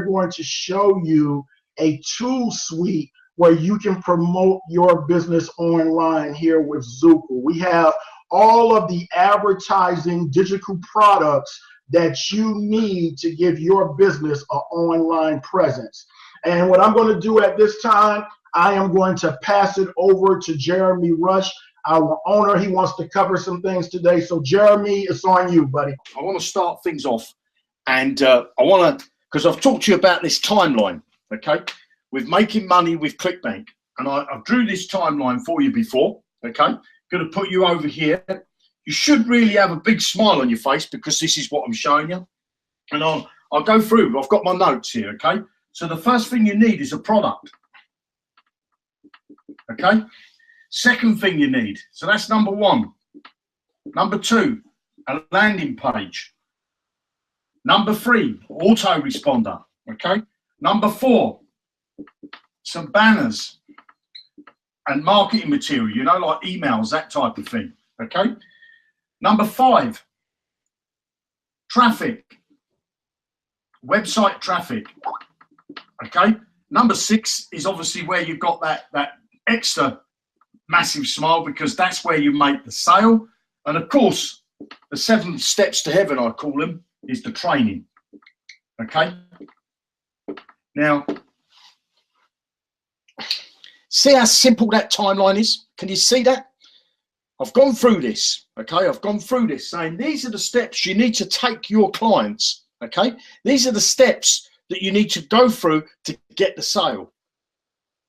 going to show you a tool suite where you can promote your business online here with Zukul. We have all of the advertising digital products that you need to give your business an online presence. And what I'm going to do at this time, I am going to pass it over to Jeremy Rush, our owner. He wants to cover some things today. So Jeremy, it's on you, buddy. I want to start things off, and I want to, because I've talked to you about this timeline, okay, with making money with ClickBank. And I drew this timeline for you before, okay? Going to put you over here. You should really have a big smile on your face because this is what I'm showing you. And I'll go through. I've got my notes here, okay? So the first thing you need is a product, okay? Second thing you need, so that's number one. Number two, a landing page. Number three, autoresponder, okay? Number four, some banners and marketing material, you know, like emails, that type of thing, okay? Number five, traffic, website traffic, okay? Number six is obviously where you've got that extra massive smile, because that's where you make the sale. And of course, the 7 steps to heaven, I call them, is the training, okay? Now, see how simple that timeline is? Can you see that? I've gone through this, okay? I've gone through this saying these are the steps you need to take your clients, okay? These are the steps that you need to go through to get the sale.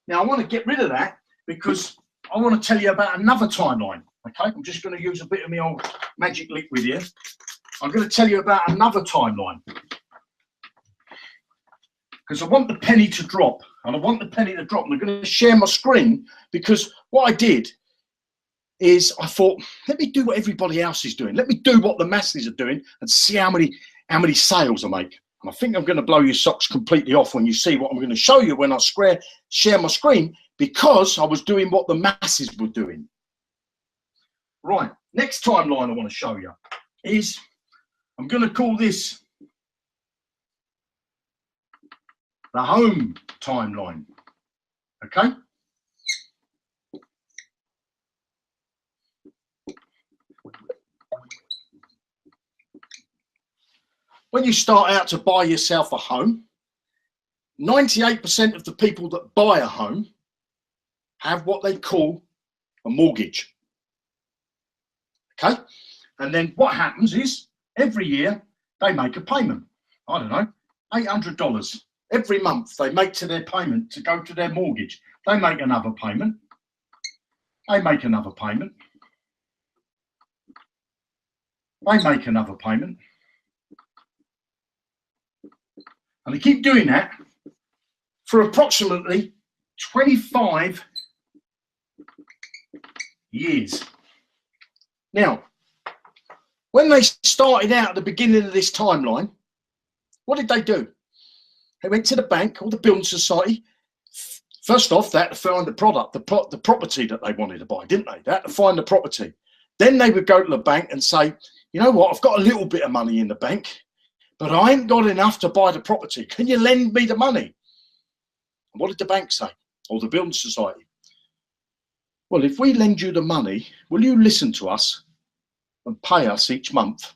Now, I want to get rid of that because I want to tell you about another timeline, okay? I'm just going to use a bit of my old magic liquid here. I'm going to tell you about another timeline because I want the penny to drop, and I want the penny to drop. And I'm going to share my screen because what I did is I thought, let me do what everybody else is doing. Let me do what the masses are doing and see how many sales I make. And I think I'm going to blow your socks completely off when you see what I'm going to show you when I share my screen, because I was doing what the masses were doing. Right, next timeline I want to show you is, I'm going to call this the home timeline, okay? When you start out to buy yourself a home, 98% of the people that buy a home have what they call a mortgage, okay? And then what happens is every year they make a payment. I don't know, $800. Every month they make to their payment to go to their mortgage. They make another payment. They make another payment. They make another payment. And they keep doing that for approximately 25 years. Now, when they started out at the beginning of this timeline, what did they do? They went to the bank or the building society. First off, they had to find the product, the property that they wanted to buy, didn't they? They had to find the property. Then they would go to the bank and say, you know what, I've got a little bit of money in the bank, but I ain't got enough to buy the property. Can you lend me the money? And what did the bank say? Or the building society? Well, if we lend you the money, will you listen to us and pay us each month?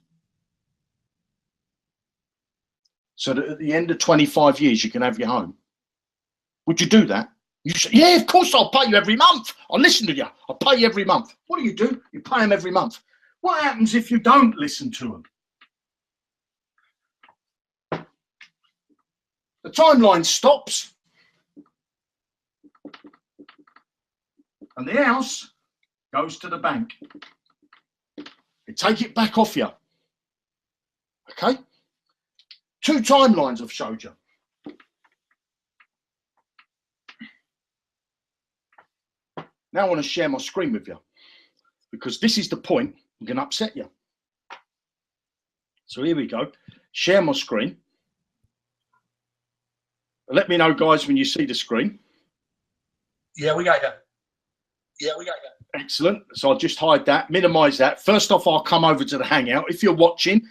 So that at the end of 25 years, you can have your home. Would you do that? You say, yeah, of course I'll pay you every month. I'll listen to you. I'll pay you every month. What do? You pay them every month. What happens if you don't listen to them? The timeline stops. And the house goes to the bank. They take it back off you. Okay? 2 timelines I've showed you. Now I want to share my screen with you, because this is the point I'm going to upset you. So here we go. Share my screen. Let me know, guys, when you see the screen. Yeah, we got you. Yeah, we got you. Excellent. So I'll just hide that, minimize that. First off, I'll come over to the Hangout. If you're watching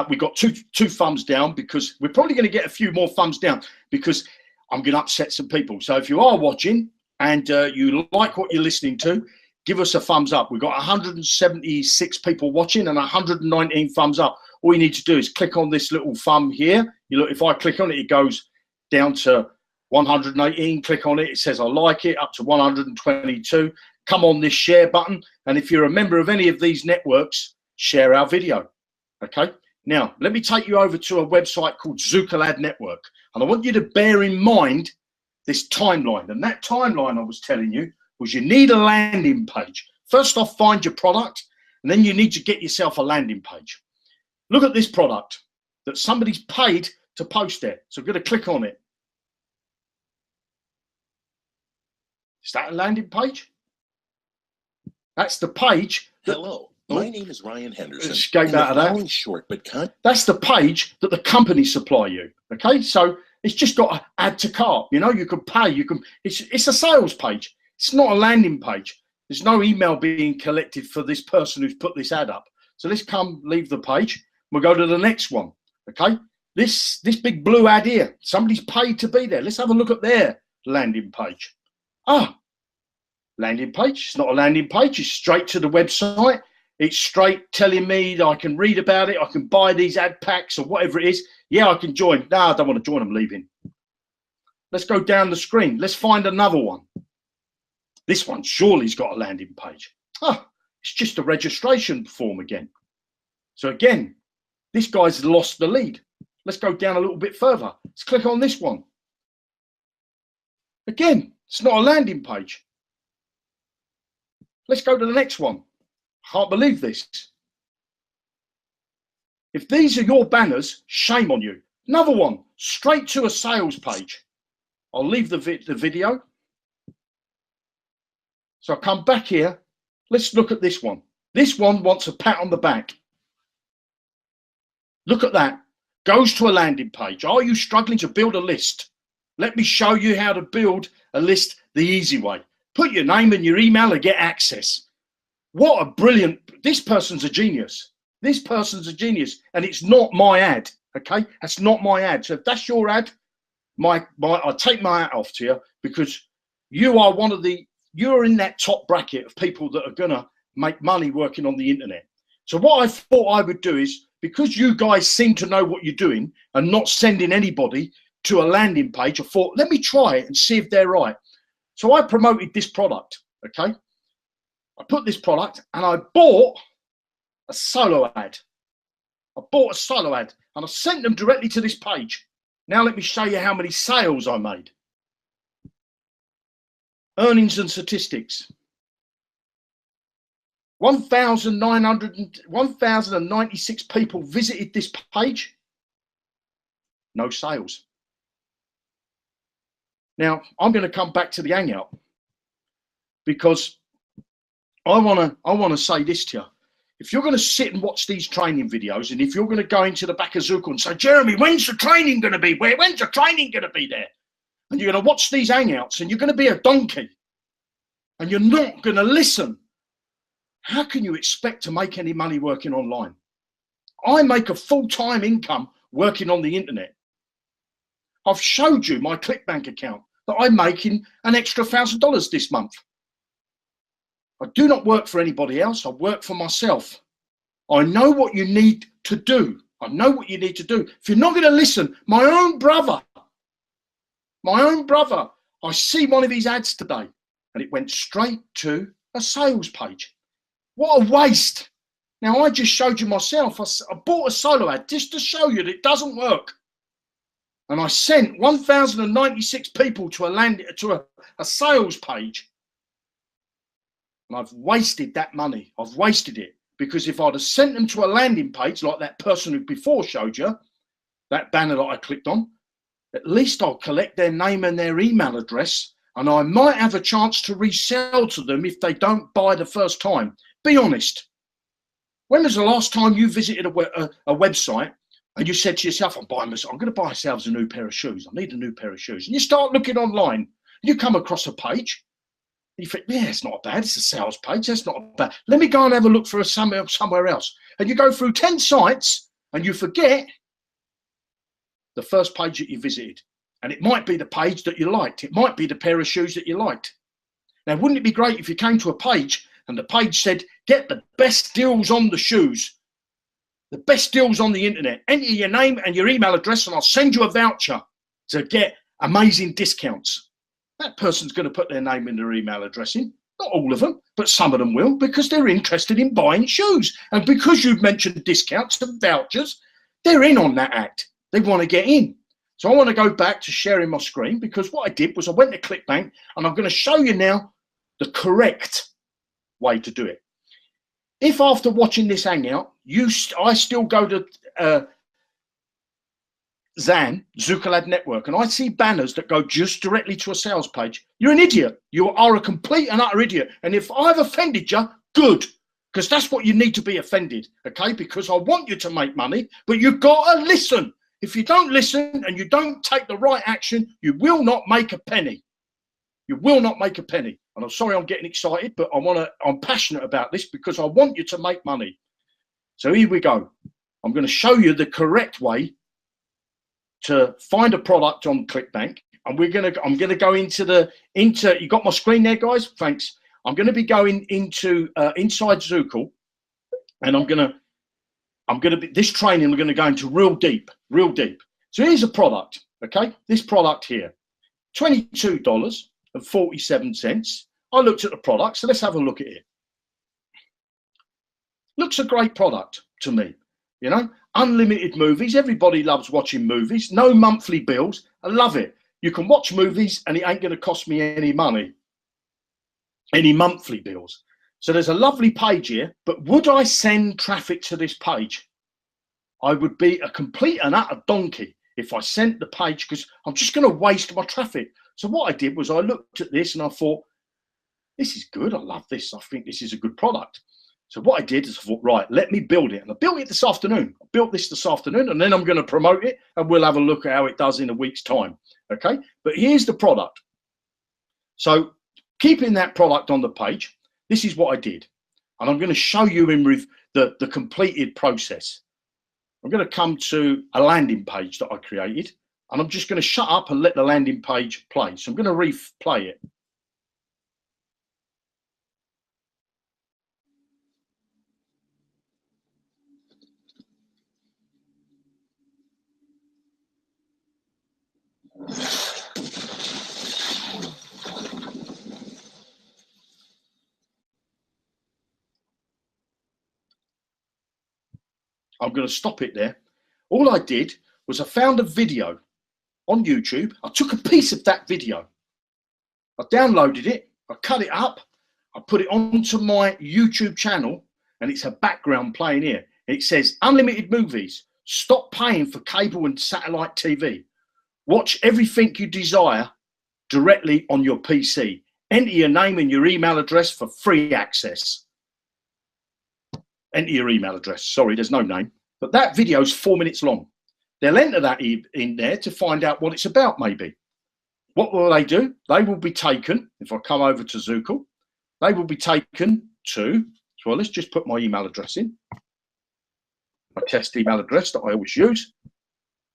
We got two thumbs down because we're probably going to get a few more thumbs down because I'm going to upset some people. So if you are watching and you like what you're listening to, give us a thumbs up. We've got 176 people watching and 119 thumbs up. All you need to do is click on this little thumb here. You look, if I click on it, it goes down to 118. Click on it. It says I like it, up to 122. Come on this share button. And if you're a member of any of these networks, share our video. Okay. Now, let me take you over to a website called Zukul Ad Network. And I want you to bear in mind this timeline. And that timeline I was telling you was you need a landing page. First off, find your product, and then you need to get yourself a landing page. Look at this product that somebody's paid to post there. So I'm going to click on it. Is that a landing page? That's the page. Hello, my name is Ryan Henderson. Escape out of that. Short, but that's the page that the company supply you. Okay, so it's just got to add to cart. You know, you can pay. You can. It's a sales page. It's not a landing page. There's no email being collected for this person who's put this ad up. So let's leave the page. We'll go to the next one. Okay, this big blue ad here. Somebody's paid to be there. Let's have a look at their landing page. Landing page. It's not a landing page. It's straight to the website. It's straight telling me that I can read about it. I can buy these ad packs or whatever it is. Yeah, I can join. No, I don't want to join. I'm leaving. Let's go down the screen. Let's find another one. This one surely's got a landing page. It's just a registration form again. So again, this guy's lost the lead. Let's go down a little bit further. Let's click on this one. Again, it's not a landing page. Let's go to the next one. I can't believe this. If these are your banners, shame on you. Another one, straight to a sales page. I'll leave the video. So I come back here. Let's look at this one. This one wants a pat on the back. Look at that. Goes to a landing page. Are you struggling to build a list? Let me show you how to build a list the easy way. Put your name and your email and get access. What a brilliant, this person's a genius. This person's a genius, and it's not my ad, okay? That's not my ad. So if that's your ad, I take my hat off to you because you are you're in that top bracket of people that are gonna make money working on the internet. So what I thought I would do is, because you guys seem to know what you're doing and not sending anybody to a landing page, I thought, let me try it and see if they're right. So I promoted this product, okay? I put this product and I bought a solo ad. I bought a solo ad and I sent them directly to this page. Now let me show you how many sales I made. Earnings and statistics. 1,096 people visited this page. No sales. Now, I'm going to come back to the hangout because I want to say this to you. If you're going to sit and watch these training videos, and if you're going to go into the back of Zukul and say, Jeremy, when's the training going to be? When's the training going to be there? And you're going to watch these hangouts and you're going to be a donkey and you're not going to listen, how can you expect to make any money working online? I make a full-time income working on the internet. I've showed you my ClickBank account that I'm making an extra $1,000 this month. I do not work for anybody else. I work for myself. I know what you need to do. I know what you need to do. If you're not going to listen, my own brother, I see one of his ads today and it went straight to a sales page. What a waste. Now, I just showed you myself. I bought a solo ad just to show you that it doesn't work. And I sent 1,096 people to a sales page. And I've wasted that money. I've wasted it. Because if I'd have sent them to a landing page like that person who before showed you, that banner that I clicked on, at least I'll collect their name and their email address. And I might have a chance to resell to them if they don't buy the first time. Be honest. When was the last time you visited a website and you said to yourself, I'm going to buy ourselves a new pair of shoes. I need a new pair of shoes. And you start looking online. You come across a page. And you think, yeah, it's not bad. It's a sales page. That's not bad. Let me go and have a look for somewhere else. And you go through 10 sites and you forget the first page that you visited. And it might be the page that you liked. It might be the pair of shoes that you liked. Now, wouldn't it be great if you came to a page and the page said, get the best deals on the shoes, the best deals on the internet. Enter your name and your email address and I'll send you a voucher to get amazing discounts. That person's going to put their name and their email address in. Not all of them, but some of them will, because they're interested in buying shoes. And because you've mentioned discounts and vouchers, they're in on that act. They want to get in. So I want to go back to sharing my screen, because what I did was I went to ClickBank, and I'm going to show you now the correct way to do it. If after watching this hangout, I still go to Zukul Ad Network, and I see banners that go just directly to a sales page, you're an idiot. You are a complete and utter idiot. And if I've offended you, good, because that's what you need to be offended, okay? Because I want you to make money, but you've got to listen. If you don't listen and you don't take the right action, you will not make a penny. You will not make a penny. And I'm sorry I'm getting excited, but I'm passionate about this because I want you to make money. So here we go. I'm going to show you the correct way to find a product on ClickBank. And I'm going to go into you got my screen there, guys? Thanks. I'm going to be going into inside Zukul, and I'm going to be this training. We're going to go into real deep. So here's a product. Okay, this product here, $22.47. I looked at the product, so let's have a look at it. Looks a great product to me. You know, unlimited movies. Everybody loves watching movies. No monthly bills. I love it. You can watch movies, and it ain't going to cost me any money, any monthly bills. So there's a lovely page here, but would I send traffic to this page? I would be a complete and utter donkey if I sent the page, because I'm just going to waste my traffic. So what I did was I looked at this and I thought, this is good. I love this. I think this is a good product. So what I did is I thought, right, let me build it. And I built it this afternoon. I built this afternoon, and then I'm going to promote it, and we'll have a look at how it does in a week's time. Okay. But here's the product. So keeping that product on the page, this is what I did. And I'm going to show you in the completed process. I'm going to come to a landing page that I created, and I'm just going to shut up and let the landing page play. So I'm going to replay it. I'm going to stop it there. All I did was I found a video on YouTube. I took a piece of that video. I downloaded it. I cut it up. I put it onto my YouTube channel, and it's a background playing here. It says, unlimited movies. Stop paying for cable and satellite TV. Watch everything you desire directly on your PC. Enter your name and your email address for free access. Enter your email address. Sorry, there's no name. But that video is 4 minutes long. They'll enter that in there to find out what it's about, maybe. What will they do? They will be taken, if I come over to Zukul, they will be taken to, well, let's just put my email address in. My test email address that I always use.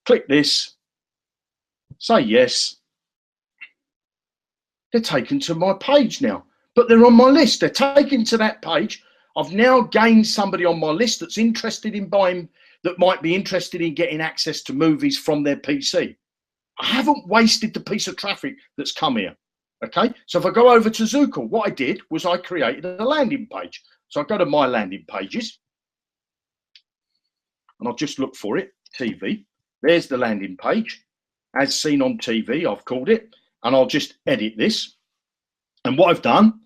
Click this. Say yes. They're taken to my page now. But they're on my list. They're taken to that page. I've now gained somebody on my list that's interested in buying, that might be interested in getting access to movies from their PC. I haven't wasted the piece of traffic that's come here. Okay, so if I go over to Zukul, what I did was I created a landing page. So I go to my landing pages, and I'll just look for it, TV. There's the landing page, as seen on TV, I've called it, and I'll just edit this. And what I've done,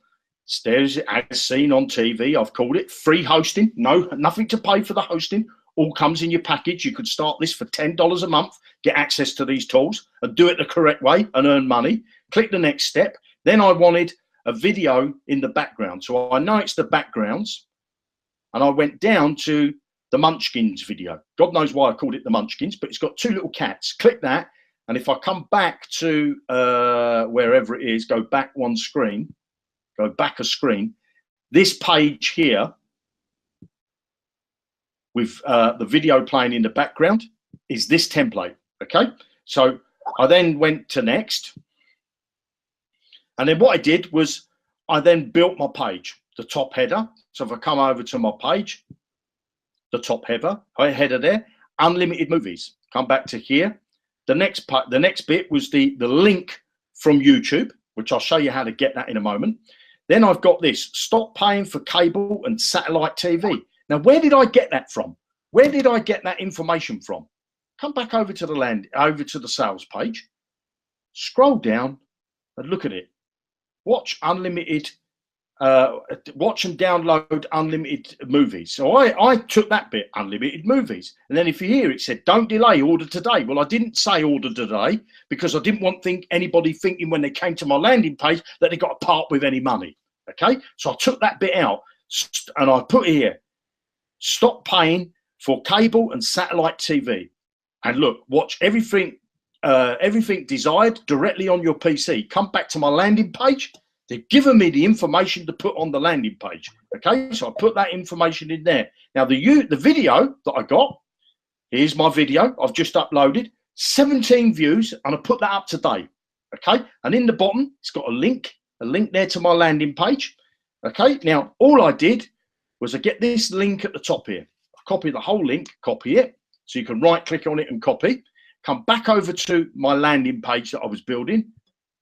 there's as seen on TV, I've called it free hosting. No, nothing to pay for the hosting. All comes in your package. You could start this for $10 a month, get access to these tools, and do it the correct way and earn money. Click the next step. Then I wanted a video in the background. So I know it's the backgrounds, and I went down to the Munchkins video. God knows why I called it the Munchkins, but it's got two little cats. Click that, and if I come back to wherever it is, go back one screen, go back a screen, this page here with the video playing in the background is this template. Okay, so I then went to next, and then what I did was I then built my page, the top header. So if I come over to my page, the top header there, unlimited movies. Come back to here. The next bit was the link from YouTube, which I'll show you how to get that in a moment. Then I've got this: stop paying for cable and satellite TV. Now, where did I get that from? Where did I get that information from? Come back over to the sales page, scroll down and look at it. Watch unlimited, watch and download unlimited movies. So I took that bit, unlimited movies. And then if you hear it said, don't delay, order today. Well, I didn't say order today because I didn't want anybody thinking when they came to my landing page that they got to part with any money. Okay. So I took that bit out and I put here, stop paying for cable and satellite TV. And look, watch everything desired directly on your PC. Come back to my landing page. They've given me the information to put on the landing page. Okay, so I put that information in there. Now the video that I got, here's my video I've just uploaded, 17 views, and I put that up today. Okay, and in the bottom it's got a link there to my landing page. Okay, now all I did was I get this link at the top here. I copy the whole link, copy it. So you can right click on it and copy, come back over to my landing page that I was building,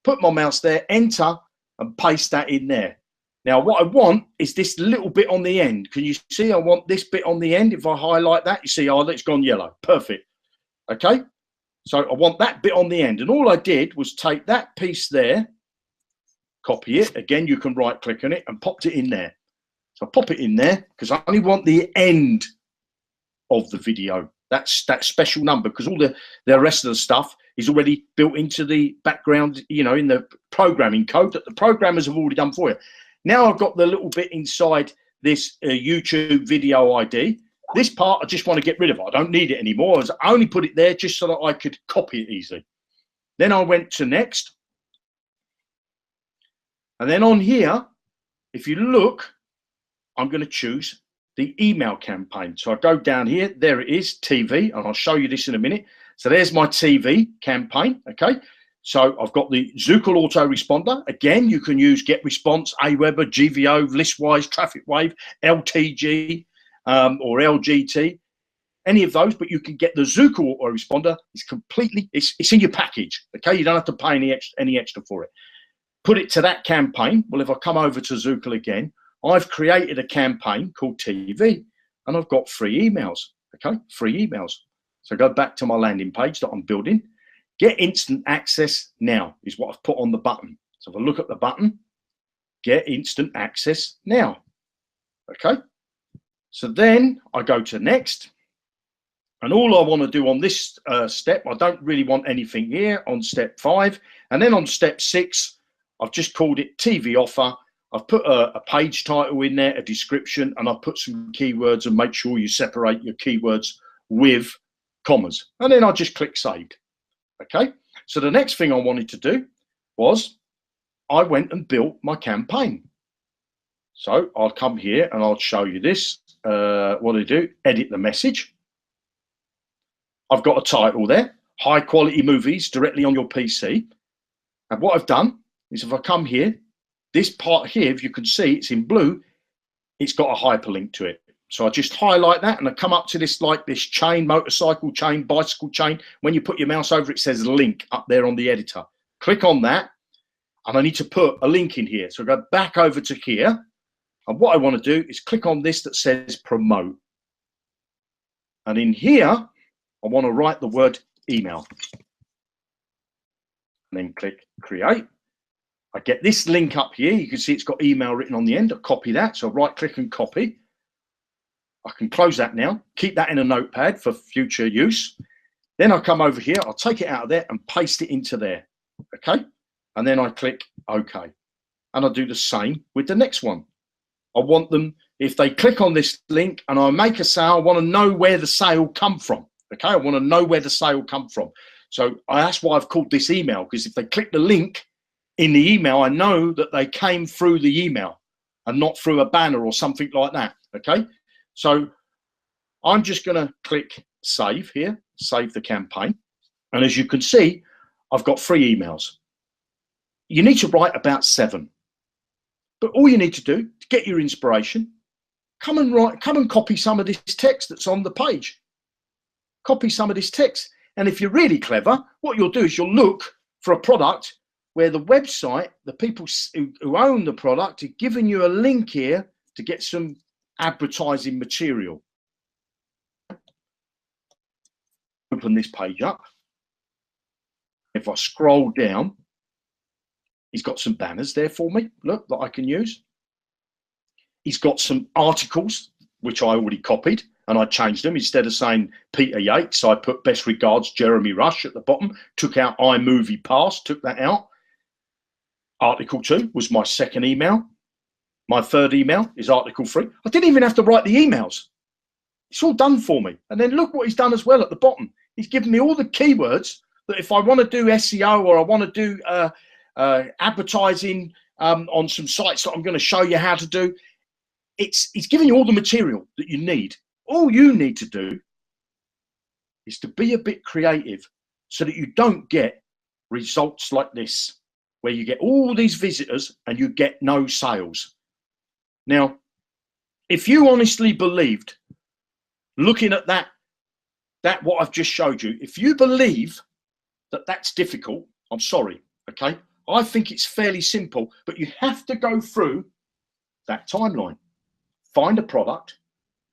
put my mouse there, enter, and paste that in there. Now, what I want is this little bit on the end. Can you see I want this bit on the end? If I highlight that, you see, oh, it's gone yellow. Perfect. Okay. So I want that bit on the end. And all I did was take that piece there, copy it. Again, you can right click on it and popped it in there. So I pop it in there because I only want the end of the video. That's that special number, because all the rest of the stuff is already built into the background, you know, in the programming code that the programmers have already done for you. Now I've got the little bit inside this YouTube video ID. This part I just want to get rid of. I don't need it anymore. I only put it there just so that I could copy it easily. Then I went to next. And then on here, if you look, I'm going to choose the email campaign. So I go down here, there it is, TV, and I'll show you this in a minute. So there's my TV campaign, okay? So I've got the Zukul autoresponder. Again, you can use GetResponse, Aweber, GVO, Listwise, TrafficWave, LTG, or LGT, any of those, but you can get the Zukul autoresponder. It's completely, it's in your package, okay? You don't have to pay any extra for it. Put it to that campaign. Well, if I come over to Zukul again, I've created a campaign called TV, and I've got free emails, okay? Free emails. So go back to my landing page that I'm building. Get instant access now is what I've put on the button. So if I look at the button, get instant access now, okay? So then I go to next, and all I want to do on this step, I don't really want anything here on step 5. And then on step 6, I've just called it TV offer. I've put a page title in there, a description, and I've put some keywords, and make sure you separate your keywords with commas. And then I just click saved. Okay. So the next thing I wanted to do was I went and built my campaign. So I'll come here and I'll show you this. What I do, edit the message. I've got a title there, high quality movies directly on your PC. And what I've done is if I come here, this part here, if you can see, it's in blue, it's got a hyperlink to it. So I just highlight that and I come up to this, like this chain, motorcycle chain, bicycle chain. When you put your mouse over it, says link up there on the editor. Click on that, and I need to put a link in here. So I go back over to here, and what I want to do is click on this that says promote. And in here, I want to write the word email. And then click create. I get this link up here. You can see it's got email written on the end. I copy that. So I right click and copy. I can close that now. Keep that in a notepad for future use. Then I come over here. I'll take it out of there and paste it into there. Okay. And then I click OK. And I'll do the same with the next one. I want them, if they click on this link and I make a sale, I want to know where the sale come from. Okay. I want to know where the sale come from. So that's why I've called this email, because if they click the link in the email, I know that they came through the email and not through a banner or something like that. Okay. So I'm just going to click save here, save the campaign. And as you can see, I've got 3 emails. You need to write about 7. But all you need to do to get your inspiration, come and copy some of this text that's on the page. Copy some of this text. And if you're really clever, what you'll do is you'll look for a product where the website, the people who own the product, are giving you a link here to get some advertising material. Open this page up. If I scroll down, he's got some banners there for me, look, that I can use. He's got some articles, which I already copied, and I changed them. Instead of saying Peter Yates, I put best regards, Jeremy Rush at the bottom, took out iMovie Pass, took that out. Article 2 was my 2nd email. My 3rd email is article 3. I didn't even have to write the emails. It's all done for me. And then look what he's done as well at the bottom. He's given me all the keywords that if I want to do SEO or I want to do advertising on some sites that I'm going to show you how to do, he's giving you all the material that you need. All you need to do is to be a bit creative so that you don't get results like this, where you get all these visitors and you get no sales. Now, if you honestly believed, looking at that what I've just showed you, if you believe that that's difficult, I'm sorry, okay? I think it's fairly simple, but you have to go through that timeline. Find a product,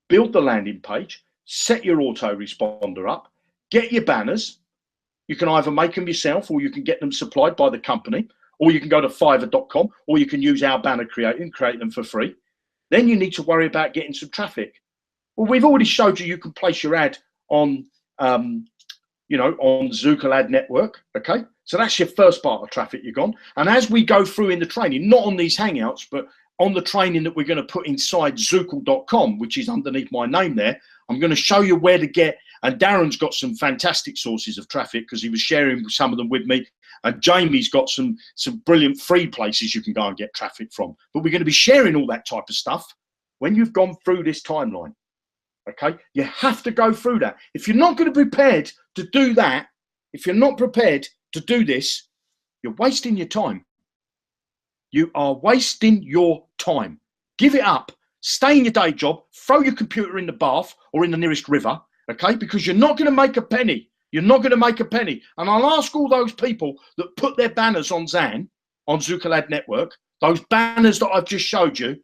build the landing page, set your autoresponder up, get your banners. You can either make them yourself or you can get them supplied by the company, or you can go to fiverr.com, or you can use our banner creator and create them for free. Then you need to worry about getting some traffic. Well, we've already showed you can place your ad on, on Zukul ad network, okay? So that's your first part of traffic you've gone. And as we go through in the training, not on these Hangouts, but on the training that we're going to put inside Zukul.com, which is underneath my name there, I'm going to show you where to get, and Darren's got some fantastic sources of traffic because he was sharing some of them with me, and Jamie's got some brilliant free places you can go and get traffic from. But we're going to be sharing all that type of stuff when you've gone through this timeline, okay? You have to go through that. If you're not going to be prepared to do that, if you're not prepared to do this, you're wasting your time. You are wasting your time. Give it up. Stay in your day job. Throw your computer in the bath or in the nearest river, okay? Because you're not going to make a penny. You're not going to make a penny. And I'll ask all those people that put their banners on Zan, on Zukul Ad Network, those banners that I've just showed you,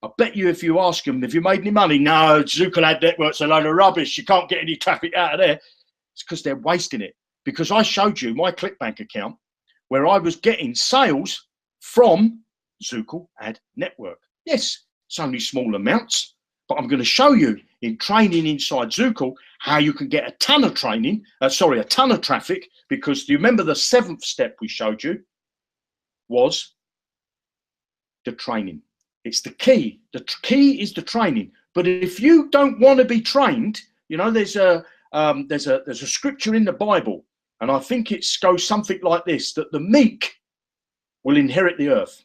I bet you if you ask them, have you made any money? No, Zukul Ad Network's a load of rubbish. You can't get any traffic out of there. It's because they're wasting it. Because I showed you my ClickBank account where I was getting sales from Zukul Ad Network. Yes, it's only small amounts, but I'm going to show you in training inside Zukul how you can get a ton of a ton of traffic, because do you remember the 7th step we showed you was the training. It's the key. The key is the training. But if you don't want to be trained, you know, there's a scripture in the Bible, and I think it goes something like this, that the meek will inherit the earth.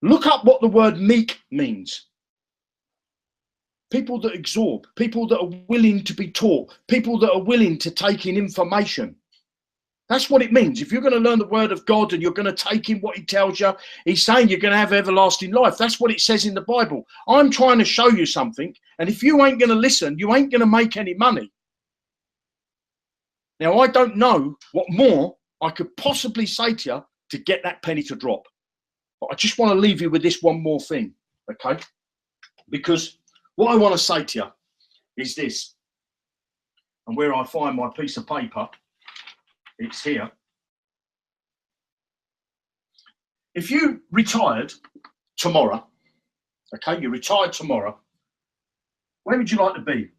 Look up what the word meek means. People that absorb, people that are willing to be taught, people that are willing to take in information. That's what it means. If you're going to learn the word of God and you're going to take in what he tells you, he's saying you're going to have everlasting life. That's what it says in the Bible. I'm trying to show you something, and if you ain't going to listen, you ain't going to make any money. Now, I don't know what more I could possibly say to you to get that penny to drop. But I just want to leave you with this one more thing, okay? Because what I want to say to you is this, and where I find my piece of paper, it's here. If you retired tomorrow, okay, you retired tomorrow, where would you like to be?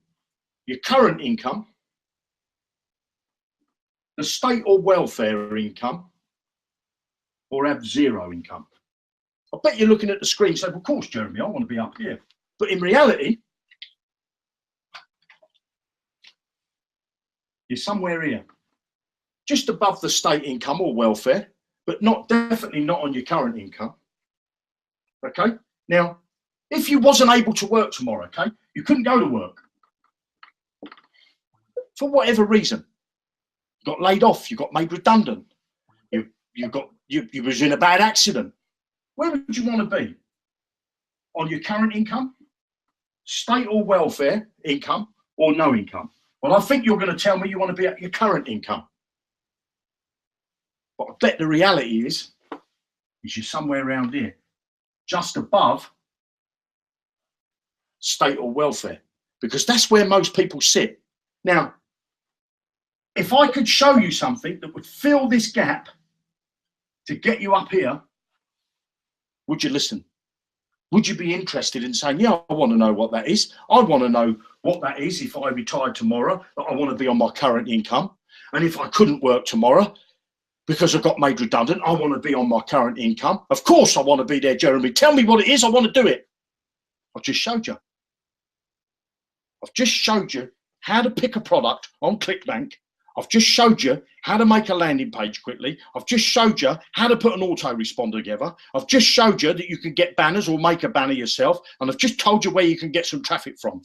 Your current income, the state or welfare income, or have zero income? I bet you're looking at the screen saying, well, of course, Jeremy, I want to be up here. But in reality, you're somewhere here, just above the state income or welfare, but definitely not on your current income. Okay? Now, if you wasn't able to work tomorrow, okay, you couldn't go to work, for whatever reason. You got laid off, you got made redundant, you was in a bad accident. Where would you want to be? On your current income, state or welfare income, or no income? Well, I think you're going to tell me you want to be at your current income. But I bet the reality is you're somewhere around here, just above state or welfare, because that's where most people sit. Now, if I could show you something that would fill this gap to get you up here, would you listen? Would you be interested in saying, yeah, I want to know what that is. I want to know what that is if I retired tomorrow, that I want to be on my current income. And if I couldn't work tomorrow because I got made redundant, I want to be on my current income. Of course I want to be there, Jeremy. Tell me what it is. I want to do it. I've just showed you. I've just showed you how to pick a product on ClickBank. I've just showed you how to make a landing page quickly. I've just showed you how to put an autoresponder together. I've just showed you that you can get banners or make a banner yourself. And I've just told you where you can get some traffic from.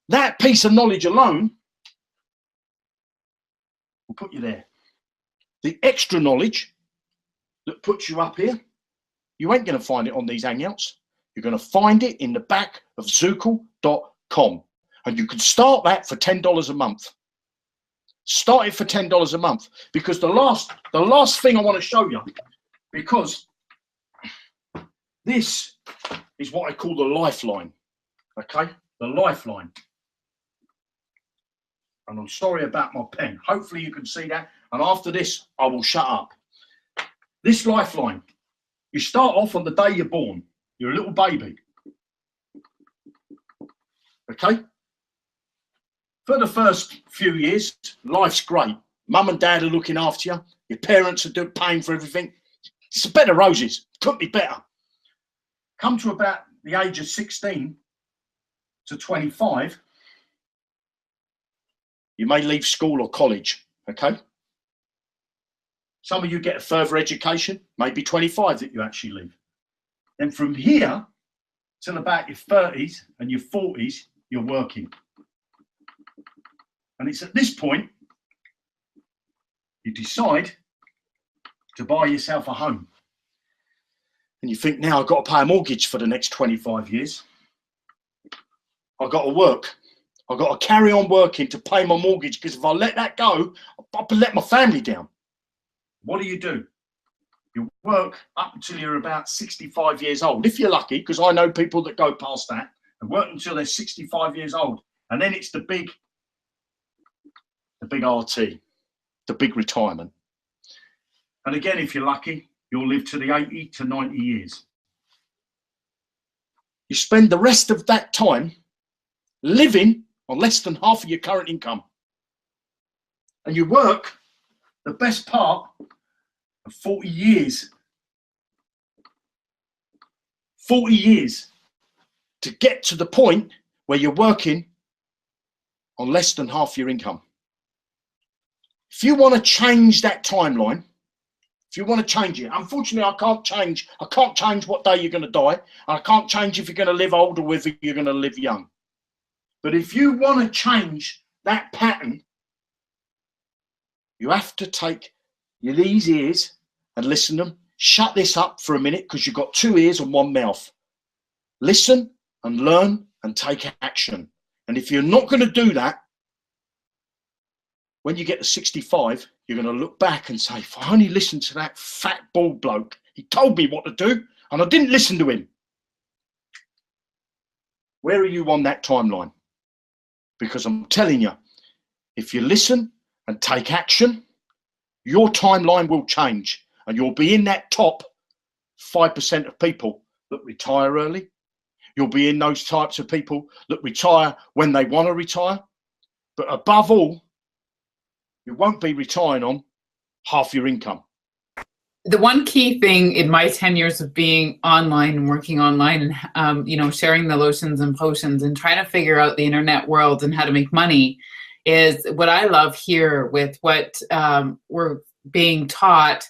That piece of knowledge alone will put you there. The extra knowledge that puts you up here, you ain't going to find it on these Hangouts. You're going to find it in the back of Zukul.com. And you can start that for $10 a month. Start it for $10 a month, because the last thing I want to show you, because this is what I call the lifeline. Okay, the lifeline. And I'm sorry about my pen. Hopefully you can see that. And after this, I will shut up. This lifeline, you start off on the day you're born. You're a little baby. Okay? For the first few years, life's great. Mum and dad are looking after you. Your parents are paying for everything. It's a bed of roses. Couldn't be better. Come to about the age of 16 to 25, you may leave school or college, okay? Some of you get a further education, maybe 25 that you actually leave. Then from here till about your 30s and your 40s, you're working. And it's at this point you decide to buy yourself a home. And you think, now I've got to pay a mortgage for the next 25 years. I've got to work. I've got to carry on working to pay my mortgage, because if I let that go, I'll let my family down. What do? You work up until you're about 65 years old, if you're lucky, because I know people that go past that and work until they're 65 years old. And then it's the big RT, the big retirement. And again, if you're lucky, you'll live to the 80 to 90 years. You spend the rest of that time living on less than half of your current income. And you work the best part of 40 years. 40 years to get to the point where you're working on less than half your income. If you want to change that timeline, if you want to change it, unfortunately, I can't change what day you're going to die. I can't change if you're going to live old or whether you're going to live young. But if you want to change that pattern, you have to take these ears and listen to them. Shut this up for a minute, because you've got 2 ears and 1 mouth. Listen and learn and take action. And if you're not going to do that, when you get to 65, you're going to look back and say, if I only listened to that fat bald bloke, he told me what to do and I didn't listen to him. Where are you on that timeline? Because I'm telling you, if you listen and take action, your timeline will change and you'll be in that top 5% of people that retire early. You'll be in those types of people that retire when they want to retire. But above all, you won't be retiring on half your income. The one key thing in my 10 years of being online and working online and, sharing the lotions and potions and trying to figure out the internet world and how to make money is what I love here with what we're being taught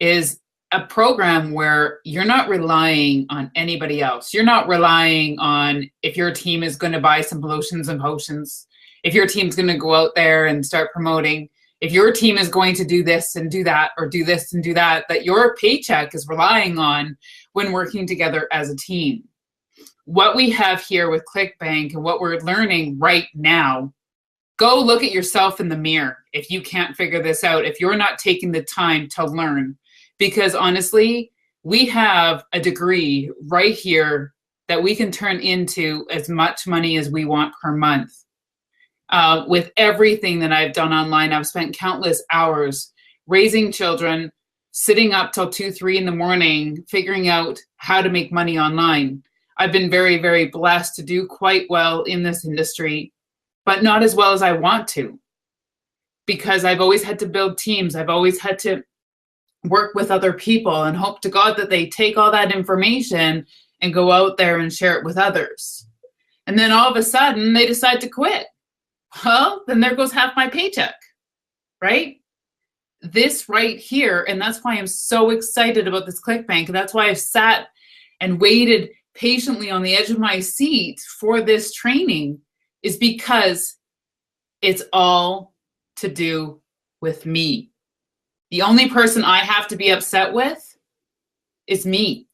is a program where you're not relying on anybody else. You're not relying on if your team is going to buy some lotions and potions. if your team's going to go out there and start promoting, if your team is going to do this and do that, or do this and do that, that your paycheck is relying on when working together as a team. What we have here with ClickBank and what we're learning right now, go look at yourself in the mirror if you can't figure this out, if you're not taking the time to learn. Because honestly, we have a degree right here that we can turn into as much money as we want per month. With everything that I've done online, I've spent countless hours raising children, sitting up till 2, 3 in the morning, figuring out how to make money online. I've been very, very blessed to do quite well in this industry, but not as well as I want to, because I've always had to build teams. I've always had to work with other people and hope to God that they take all that information and go out there and share it with others. And then all of a sudden they decide to quit. Well, then there goes half my paycheck, right? This right here, and that's why I'm so excited about this ClickBank. And that's why I've sat and waited patiently on the edge of my seat for this training, is because it's all to do with me. The only person I have to be upset with is me.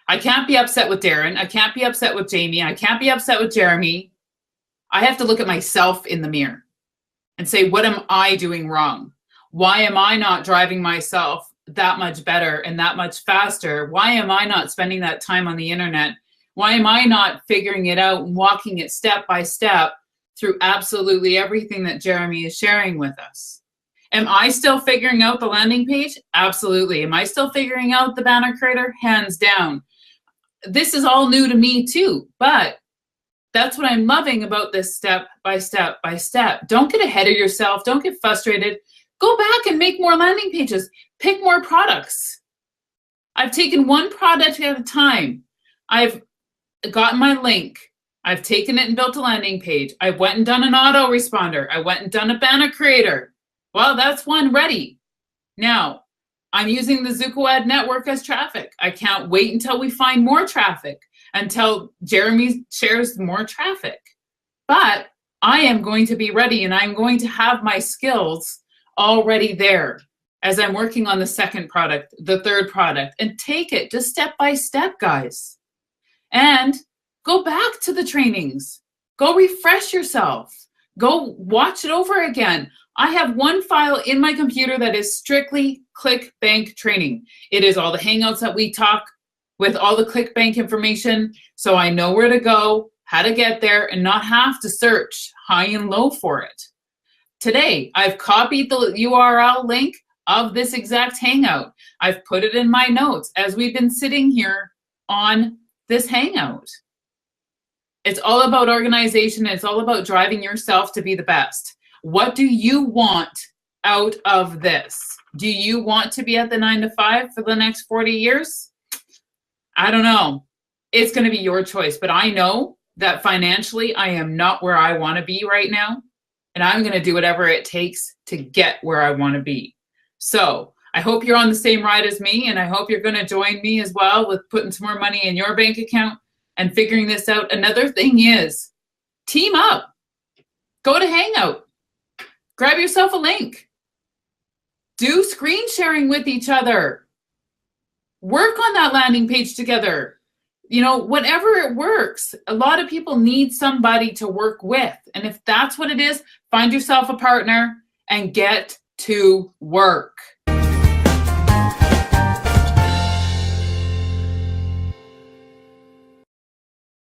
I can't be upset with Darren. I can't be upset with Jamie. I can't be upset with Jeremy. I have to look at myself in the mirror and say, what am I doing wrong? Why am I not driving myself that much better and that much faster? Why am I not spending that time on the internet? Why am I not figuring it out and walking it step by step through absolutely everything that Jeremy is sharing with us? Am I still figuring out the landing page? Absolutely. Am I still figuring out the banner creator? Hands down. This is all new to me too, but that's what I'm loving about this step by step by step. Don't get ahead of yourself. Don't get frustrated. Go back and make more landing pages. Pick more products. I've taken one product at a time. I've gotten my link. I've taken it and built a landing page. I went and done an autoresponder. I went and done a banner creator. Well, that's one ready. Now, I'm using the Zukul ad network as traffic. I can't wait until we find more traffic, until Jeremy shares more traffic. But I am going to be ready, and I'm going to have my skills already there as I'm working on the second product, the third product, and take it just step by step, guys. And go back to the trainings. Go refresh yourself. Go watch it over again. I have one file in my computer that is strictly ClickBank training. It is all the Hangouts that we talk with, all the ClickBank information, so I know where to go, how to get there, and not have to search high and low for it. Today, I've copied the URL link of this exact Hangout. I've put it in my notes as we've been sitting here on this Hangout. It's all about organization. It's all about driving yourself to be the best. What do you want out of this? Do you want to be at the 9 to 5 for the next 40 years? I don't know. It's going to be your choice, but I know that financially I am not where I want to be right now, and I'm going to do whatever it takes to get where I want to be. So I hope you're on the same ride as me, and I hope you're going to join me as well with putting some more money in your bank account and figuring this out. Another thing is, team up. Go to Hangout. Grab yourself a link. Do screen sharing with each other. Work on that landing page together. You know, whatever it works. A lot of people need somebody to work with. And if that's what it is, find yourself a partner and get to work.